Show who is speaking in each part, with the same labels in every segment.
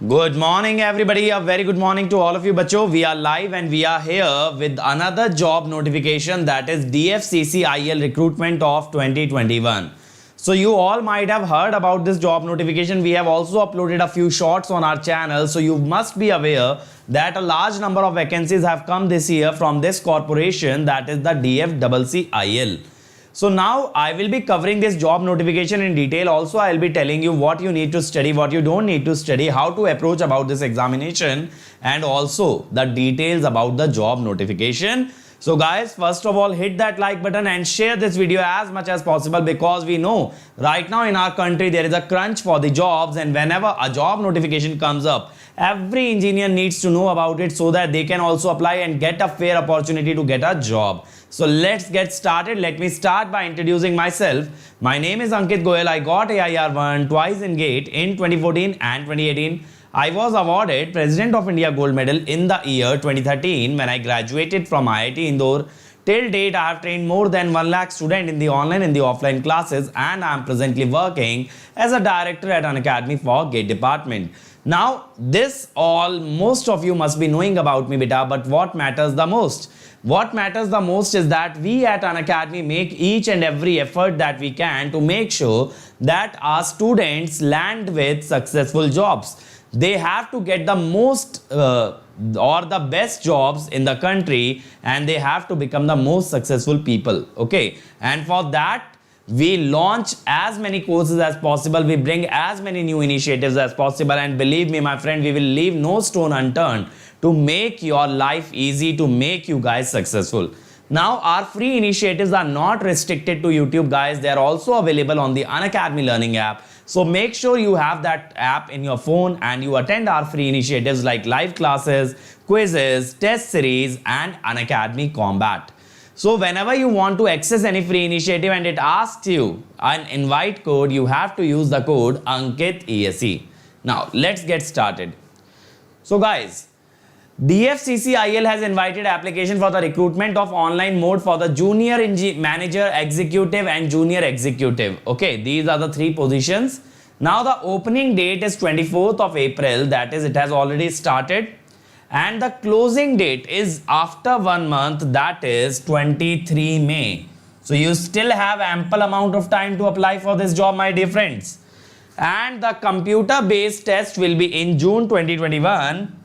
Speaker 1: Good morning, everybody. A very good morning to all of you, bacho. We are live and we are here with another job notification, that is DFCCIL recruitment of 2021. So you all might have heard about this job notification. We have also uploaded a few shorts on our channel. So you must be aware that a large number of vacancies have come this year from this corporation, that is the DFCCIL. So now I will be covering this job notification in detail. Also, I will be telling you what you need to study, what you don't need to study, how to approach about this examination, and also the details about the job notification. So guys, first of all, hit that like button and share this video as much as possible, because we know right now in our country there is a crunch for the jobs, and whenever a job notification comes up, every engineer needs to know about it so that they can also apply and get a fair opportunity to get a job. So let's get started. Let me start by introducing myself. My name is Ankit Goyal. I got AIR1 twice in GATE in 2014 and 2018. I was awarded President of India Gold Medal in the year 2013 when I graduated from IIT Indore. Till date, I have trained more than 1 lakh students in the online and the offline classes, and I am presently working as a director at an academy for GATE department. Now, this all most of you must be knowing about me, beta, but what matters the most? What matters the most is that we at an academy make each and every effort that we can to make sure that our students land with successful jobs. They have to get the most or the best jobs in the country, and they have to become the most successful people. Okay, and for that we launch as many courses as possible, we bring as many new initiatives as possible, and believe me my friend, we will leave no stone unturned to make your life easy, to make you guys successful. Now our free initiatives are not restricted to YouTube guys, they are also available on the Unacademy Learning app. So make sure you have that app in your phone and you attend our free initiatives like live classes, quizzes, test series, and Unacademy Combat. So whenever you want to access any free initiative and it asks you an invite code, you have to use the code AnkitESE. Now let's get started. So guys, DFCCIL has invited application for the recruitment of online mode for the junior manager, executive, and junior executive. Okay, these are the 3 positions. Now the opening date is 24th of April, that is it has already started, and the closing date is after 1 month, that is 23 May. So you still have ample amount of time to apply for this job, my dear friends. And the computer based test will be in June 2021.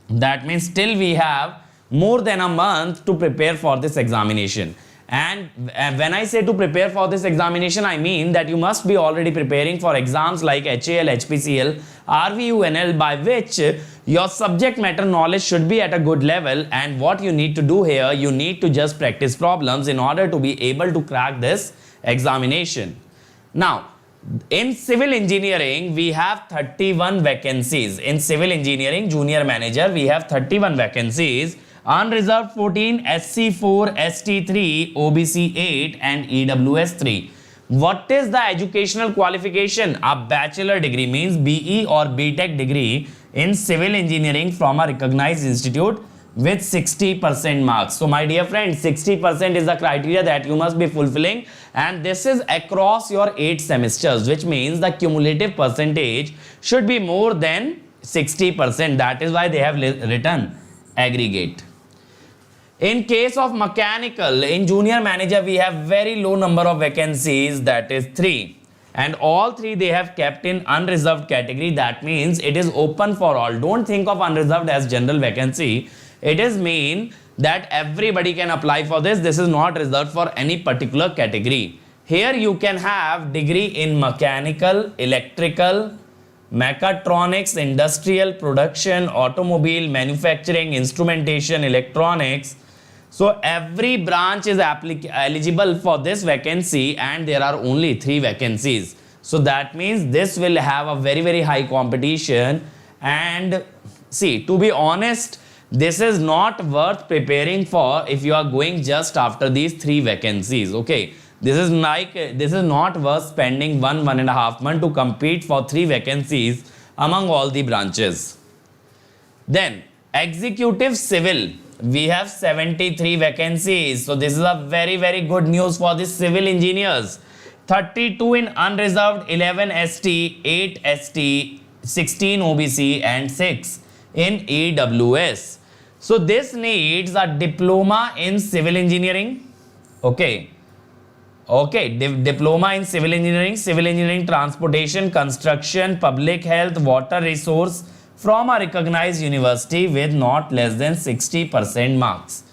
Speaker 1: That means still we have more than a month to prepare for this examination. And when I say to prepare for this examination, I mean that you must be already preparing for exams like HAL, HPCL, RVU, NL, by which your subject matter knowledge should be at a good level. And what you need to do here, you need to just practice problems in order to be able to crack this examination. Now, in civil engineering, we have 31 vacancies. In civil engineering junior manager, we have 31 vacancies. Unreserved 14, SC4, ST3, OBC 8, and EWS 3. What is the educational qualification? A bachelor degree, means BE or BTech degree in civil engineering from a recognized institute with 60% marks. So my dear friends, 60% is the criteria that you must be fulfilling, and this is across your 8 semesters, which means the cumulative percentage should be more than 60%. That is why they have written aggregate. In case of mechanical, in junior manager, we have very low number of vacancies, that is 3. And all 3 they have kept in unreserved category. That means it is open for all. Don't think of unreserved as general vacancy. It is mean that everybody can apply for this. This is not reserved for any particular category. Here you can have degree in mechanical, electrical, mechatronics, industrial, production, automobile, manufacturing, instrumentation, electronics. So every branch is eligible for this vacancy, and there are only 3 vacancies. So that means this will have a very high competition. And see, to be honest, this is not worth preparing for if you are going just after these 3 vacancies. Okay, this is not worth spending 1.5 months to compete for 3 vacancies among all the branches. Then executive civil, we have 73 vacancies. So this is a very good news for the civil engineers. 32 in unreserved, 11 ST, 8 ST, 16 OBC and 6 in EWS. So this needs a diploma in civil engineering. Okay. Diploma in civil engineering, transportation, construction, public health, water resource from a recognized university with not less than 60% marks.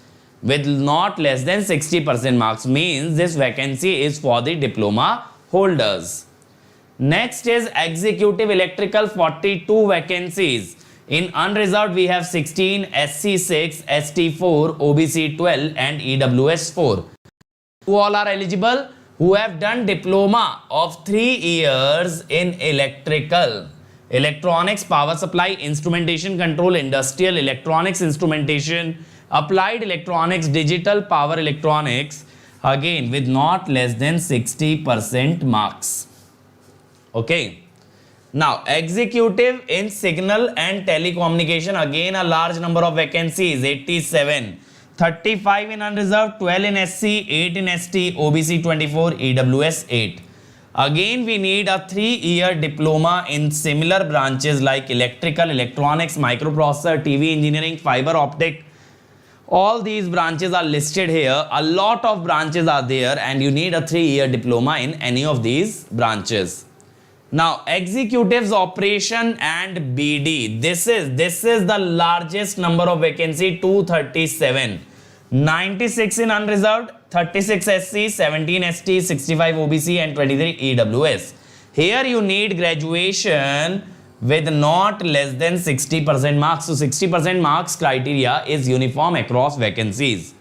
Speaker 1: With not less than 60% marks means this vacancy is for the diploma holders. Next is executive electrical, 42 vacancies. In unreserved we have 16, SC 6, ST 4, OBC 12 and EWS 4. Who all are eligible? Who have done diploma of 3 years in electrical, electronics, power supply, instrumentation control, industrial electronics instrumentation, applied electronics, digital power electronics, again with not less than 60% marks. Okay. Now executive in signal and telecommunication, again a large number of vacancies, 87. 35 in unreserved, 12 in SC, 8 in ST, OBC 24, EWS 8. Again we need a 3-year diploma in similar branches like electrical, electronics, microprocessor, TV engineering, fiber optic. All these branches are listed here. A lot of branches are there and you need a 3-year diploma in any of these branches. Now executives operation and BD, this is the largest number of vacancy, 237. 96 in unreserved, 36 SC, 17 ST, 65 OBC and 23 EWS. Here you need graduation with not less than 60% marks. So 60% marks criteria is uniform across vacancies.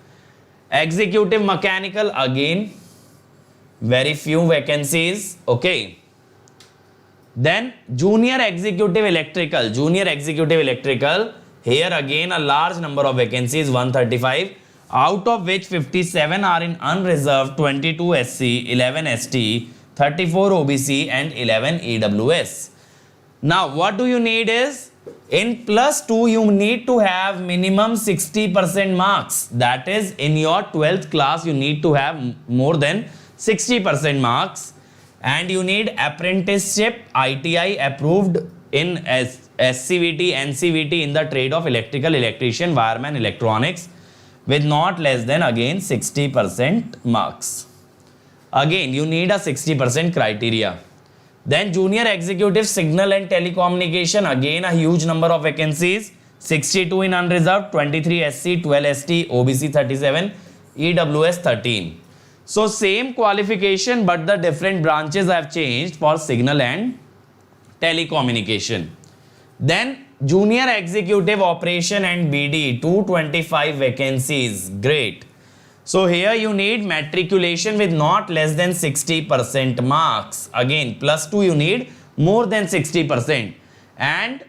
Speaker 1: Executive mechanical, again very few vacancies. Okay. Then junior executive electrical, here again a large number of vacancies, 135, out of which 57 are in unreserved, 22 SC, 11 ST, 34 OBC and 11 EWS. Now what do you need is, in +2 you need to have minimum 60% marks. That is, in your 12th class you need to have more than 60% marks. And you need apprenticeship ITI approved in SCVT, NCVT in the trade of electrical, electrician, wireman, electronics with not less than again 60% marks. Again you need a 60% criteria. Then junior executive signal and telecommunication, again a huge number of vacancies, 62 in unreserved, 23 SC, 12 ST, OBC 37, EWS 13. So same qualification but the different branches have changed for signal and telecommunication. Then junior executive operation and BD, 225 vacancies, great. So here you need matriculation with not less than 60% marks. Again +2 you need more than 60% and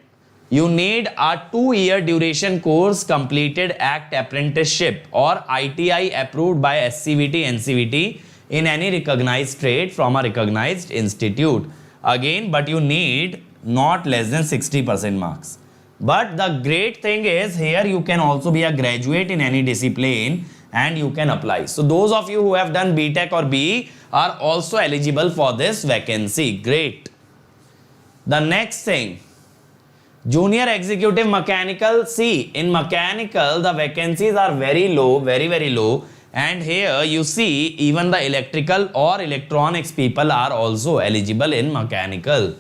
Speaker 1: you need a 2-year duration course completed ACT apprenticeship or ITI approved by SCVT, NCVT in any recognized trade from a recognized institute. Again, but you need not less than 60% marks. But the great thing is here you can also be a graduate in any discipline and you can apply. So those of you who have done BTech or BE are also eligible for this vacancy. Great. The next thing, junior executive mechanical. See, in mechanical the vacancies are very low, very low, and here you see even the electrical or electronics people are also eligible in mechanical.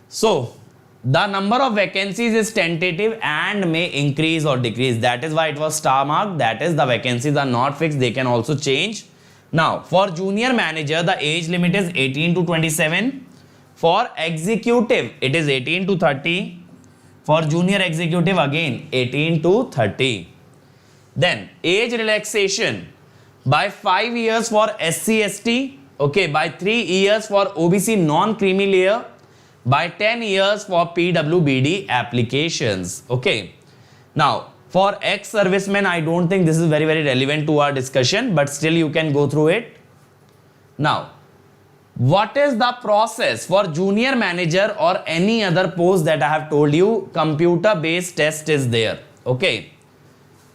Speaker 1: So the number of vacancies is tentative and may increase or decrease. That is why it was star marked. That is, the vacancies are not fixed, they can also change. Now for junior manager the age limit is 18 to 27. For executive, it is 18 to 30. For junior executive, again 18 to 30. Then age relaxation by 5 years for SC ST, okay, by 3 years for OBC non-creamy layer, by 10 years for PWBD applications. Okay. Now for ex-servicemen, I don't think this is very relevant to our discussion, but still you can go through it. Now, what is the process for junior manager or any other post that I have told you? Computer based test is there. Okay.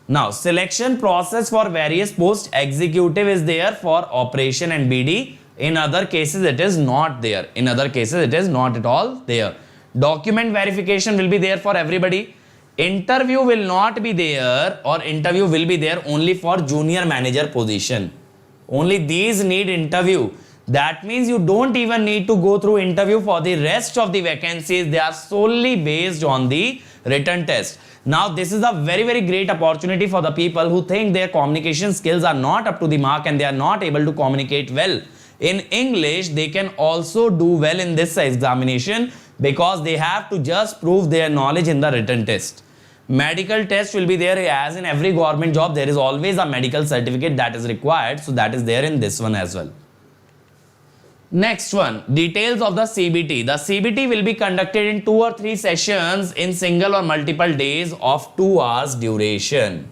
Speaker 1: Now selection process for various posts, executive is there for operation and BD. In other cases it is not there. In other cases it is not at all there. Document verification will be there for everybody. Interview will not be there, or interview will be there only for junior manager position. Only these need interview. That means you don't even need to go through interview for the rest of the vacancies. They are solely based on the written test. Now this is a very great opportunity for the people who think their communication skills are not up to the mark and they are not able to communicate well in English. They can also do well in this examination because they have to just prove their knowledge in the written test. Medical test will be there, as in every government job there is always a medical certificate that is required, so that is there in this one as well. Next one, details of the CBT. The CBT will be conducted in 2 or 3 sessions in single or multiple days of 2 hours duration.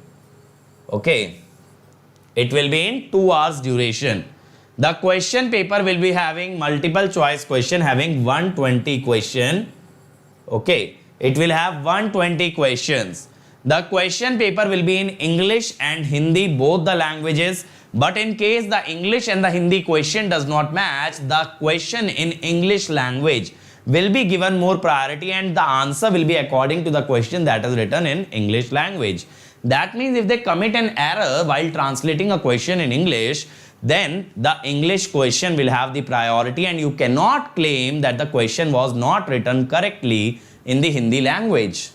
Speaker 1: Okay, it will be in 2 hours duration. The question paper will be having multiple choice question having 120 question. Okay, it will have 120 questions. The question paper will be in English and Hindi, both the languages. But in case the English and the Hindi question does not match, the question in English language will be given more priority and the answer will be according to the question that is written in English language. That means if they commit an error while translating a question in English, then the English question will have the priority and you cannot claim that the question was not written correctly in the Hindi language.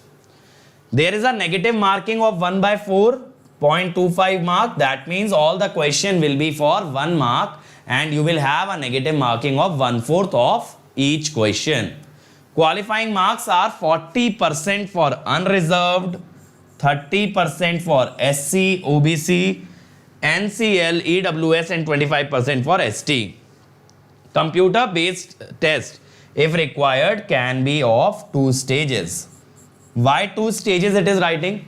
Speaker 1: There is a negative marking of 1/4.25 mark. That means all the question will be for 1 mark and you will have a negative marking of 1/4 of each question. Qualifying marks are 40% for unreserved, 30% for SC, OBC, NCL, EWS and 25% for ST. Computer based test, if required, can be of 2 stages. Why 2 stages it is writing?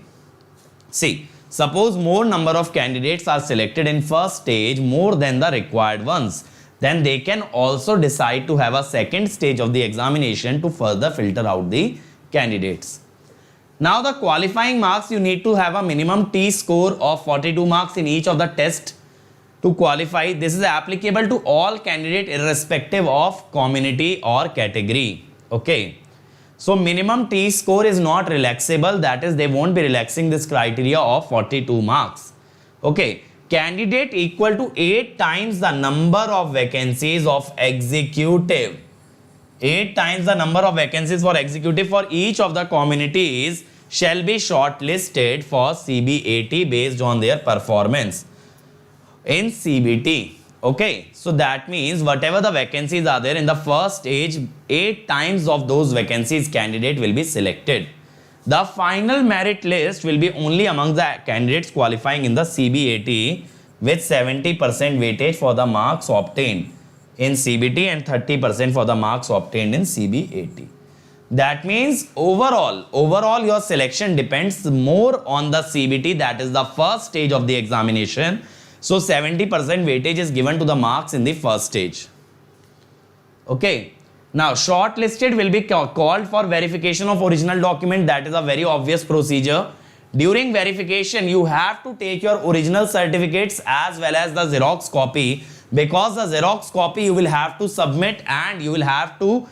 Speaker 1: See, suppose more number of candidates are selected in first stage more than the required ones, then they can also decide to have a second stage of the examination to further filter out the candidates. Now the qualifying marks, you need to have a minimum T-score of 42 marks in each of the test to qualify. This is applicable to all candidates irrespective of community or category. Okay. So minimum T-score is not relaxable, that is they won't be relaxing this criteria of 42 marks. Okay. Candidate equal to 8 times the number of vacancies of executive. 8 times the number of vacancies for executive for each of the communities shall be shortlisted for CBAT based on their performance in CBT. Okay, so that means whatever the vacancies are there in the first stage, 8 times of those vacancies candidate will be selected. The final merit list will be only among the candidates qualifying in the CBAT with 70% weightage for the marks obtained in CBT and 30% for the marks obtained in CBAT. That means overall your selection depends more on the CBT, that is the first stage of the examination. So 70% weightage is given to the marks in the first stage. Okay. Now shortlisted will be called for verification of original document. That is a very obvious procedure. During verification, you have to take your original certificates as well as the Xerox copy, because the Xerox copy you will have to submit and you will have to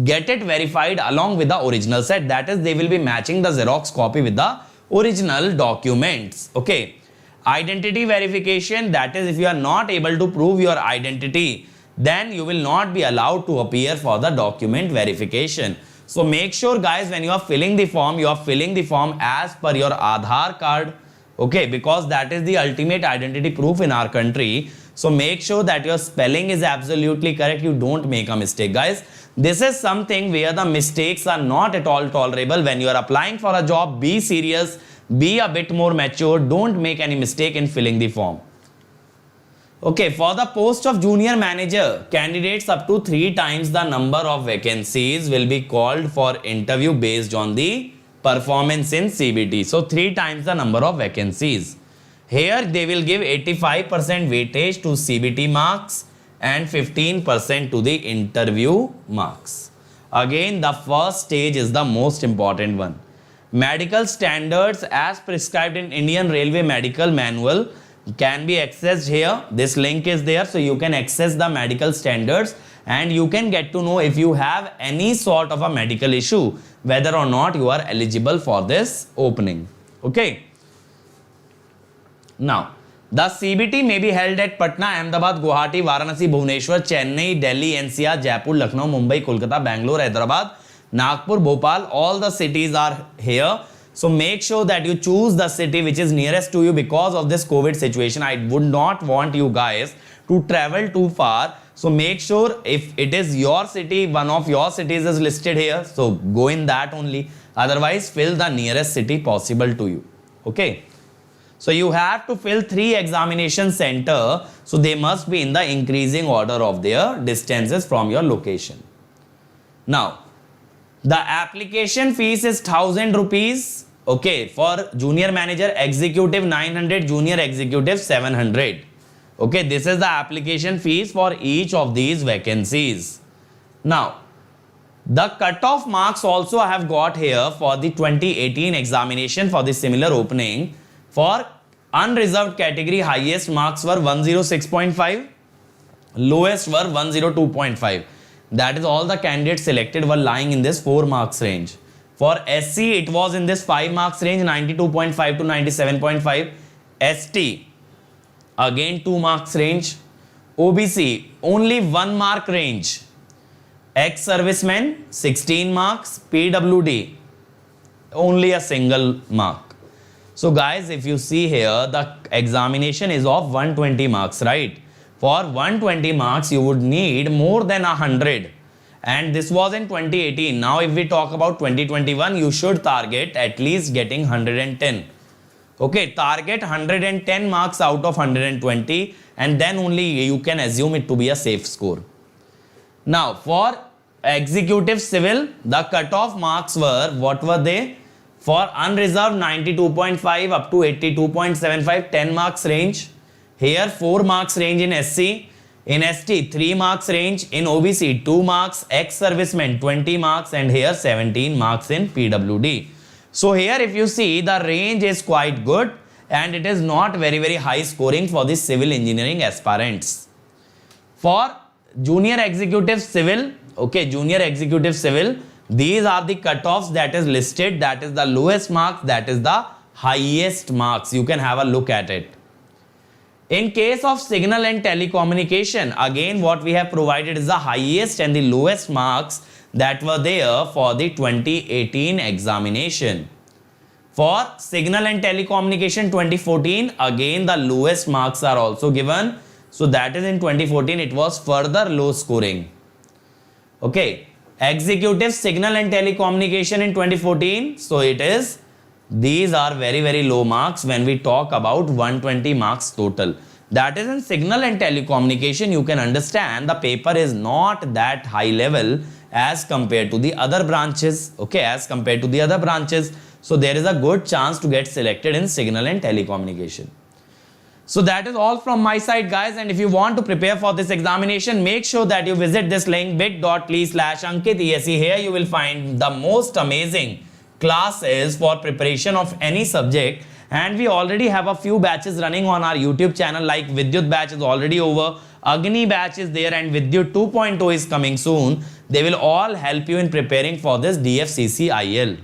Speaker 1: get it verified along with the original set. That is, they will be matching the Xerox copy with the original documents. Okay. Identity verification, that is, if you are not able to prove your identity, then you will not be allowed to appear for the document verification. So make sure guys, when you are filling the form, you are filling the form as per your Aadhaar card. Okay, because that is the ultimate identity proof in our country. So make sure that your spelling is absolutely correct. You don't make a mistake, guys. This is something where the mistakes are not at all tolerable. When you are applying for a job, be serious, be a bit more mature. Don't make any mistake in filling the form. Okay, for the post of junior manager, candidates up to 3 times the number of vacancies will be called for interview based on the performance in CBT. So 3 times the number of vacancies. Here they will give 85% weightage to CBT marks and 15% to the interview marks. Again, the first stage is the most important one. Medical standards as prescribed in Indian Railway Medical Manual can be accessed here. This link is there, so you can access the medical standards and you can get to know if you have any sort of a medical issue, whether or not you are eligible for this opening. Okay. Now, the CBT may be held at Patna, Ahmedabad, Guwahati, Varanasi, Bhubaneswar, Chennai, Delhi, NCR, Jaipur, Lucknow, Mumbai, Kolkata, Bangalore, Hyderabad, Nagpur, Bhopal. All the cities are here. So make sure that you choose the city which is nearest to you. Because of this COVID situation, I would not want you guys to travel too far. So make sure if it is your city, one of your cities is listed here, so go in that only. Otherwise, fill the nearest city possible to you. Okay. So you have to fill 3 examination center. So they must be in the increasing order of their distances from your location. Now, the application fees is 1000 rupees. Okay. For junior manager, executive 900, junior executive 700. Okay. This is the application fees for each of these vacancies. Now, the cutoff marks also I have got here for the 2018 examination for the similar opening. For unreserved category, highest marks were 106.5, lowest were 102.5. That is all the candidates selected were lying in this 4 marks range. For SC, it was in this 5 marks range, 92.5 to 97.5. ST, again 2 marks range. OBC, only 1 mark range. Ex-servicemen, 16 marks. PWD, only a single mark. So guys, if you see here, the examination is of 120 marks, right? For 120 marks, you would need more than 100. And this was in 2018. Now, if we talk about 2021, you should target at least getting 110. Okay, target 110 marks out of 120, and then only you can assume it to be a safe score. Now, for executive civil, the cutoff marks were, what were they? For unreserved, 92.5 up to 82.75, 10 marks range. Here 4 marks range in SC. In ST, 3 marks range. In OBC, 2 marks. Ex-servicemen, 20 marks. And here 17 marks in PWD. So here if you see, the range is quite good. And it is not very, very high scoring for the civil engineering aspirants. For junior executive civil, okay, junior executive civil, these are the cutoffs that is listed. That is the lowest marks, that is the highest marks. You can have a look at it. In case of signal and telecommunication, again what we have provided is the highest and the lowest marks that were there for the 2018 examination. For signal and telecommunication 2014, again the lowest marks are also given. So that is in 2014, it was further low scoring. Okay. Executive signal and telecommunication in 2014. So it is, these are very, very low marks when we talk about 120 marks total. That is in signal and telecommunication. You can understand the paper is not that high level as compared to the other branches. Okay, as compared to the other branches. So there is a good chance to get selected in signal and telecommunication. So that is all from my side, guys, and if you want to prepare for this examination, make sure that you visit this link bit.ly/Ankit ESE. Here you will find the most amazing classes for preparation of any subject, and we already have a few batches running on our YouTube channel, like Vidyut batch is already over, Agni batch is there, and Vidyut 2.0 is coming soon. They will all help you in preparing for this DFCCIL.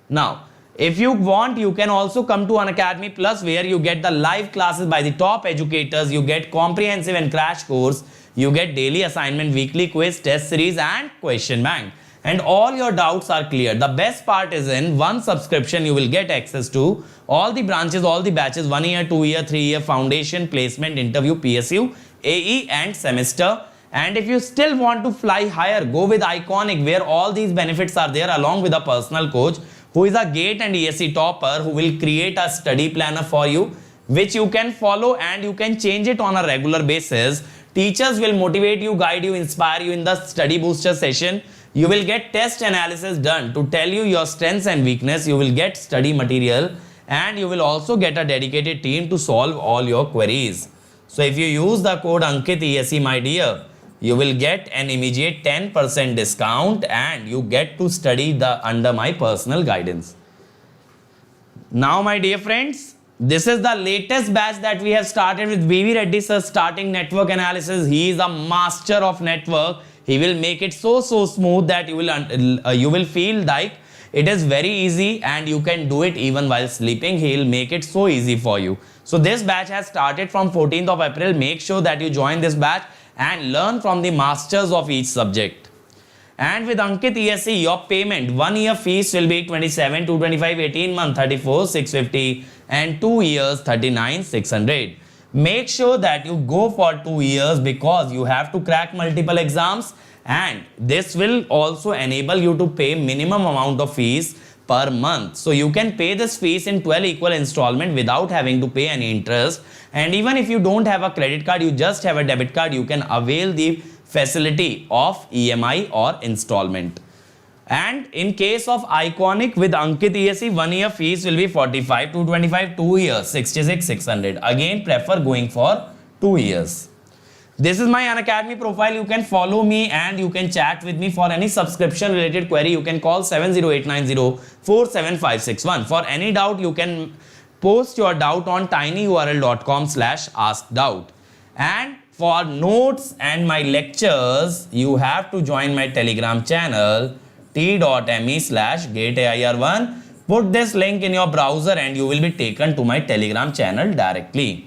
Speaker 1: Now, if you want, you can also come to Unacademy Plus, where you get the live classes by the top educators, you get comprehensive and crash course, you get daily assignment, weekly quiz, test series and question bank. And all your doubts are cleared. The best part is, in one subscription, you will get access to all the branches, all the batches, 1 year, 2 year, 3 year, foundation, placement, interview, PSU, AE and semester. And if you still want to fly higher, go with Iconic, where all these benefits are there, along with a personal coach who is a GATE and ESE topper, who will create a study planner for you, which you can follow and you can change it on a regular basis. Teachers will motivate you, guide you, inspire you in the study booster session. You will get test analysis done to tell you your strengths and weakness. You will get study material, and you will also get a dedicated team to solve all your queries. So if you use the code Ankit ESE, my dear, you will get an immediate 10% discount, and you get to study under my personal guidance. Now, my dear friends, This is the latest batch that we have started with VV Reddy sir, starting network analysis. He is a master of network. He will make it so smooth that you will feel like it is very easy and you can do it even while sleeping. He will make it so easy for you. So this batch has started from 14th of April. Make sure that you join this batch and learn from the masters of each subject. And with Ankit ESE, your payment 1 year fees will be 27 225, 18 month 34 650 and 2 years 39 600. Make sure that you go for 2 years because you have to crack multiple exams, and this will also enable you to pay minimum amount of fees per month. So you can pay this fees in 12 equal installment without having to pay any interest. And even if you don't have a credit card, you just have a debit card, you can avail the facility of EMI or installment. And in case of Iconic with Ankit ESE, 1 year fees will be 45 225, 2 years 66 600. Again, prefer going for 2 years. This is my Unacademy profile. You can follow me and you can chat with me for any subscription related query. You can call 70890-47561. For any doubt, you can post your doubt on tinyurl.com/askdoubt. And for notes and my lectures, you have to join my Telegram channel t.me/gateair1. Put this link in your browser and you will be taken to my Telegram channel directly.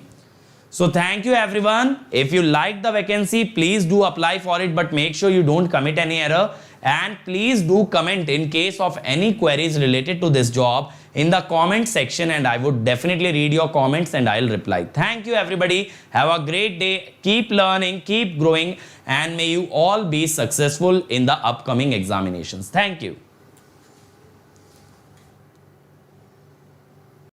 Speaker 1: So thank you everyone. If you like the vacancy, please do apply for it, but make sure you don't commit any error. And please do comment in case of any queries related to this job in the comment section, and I would definitely read your comments and I'll reply. Thank you everybody. Have a great day. Keep learning, keep growing, and may you all be successful in the upcoming examinations. Thank you.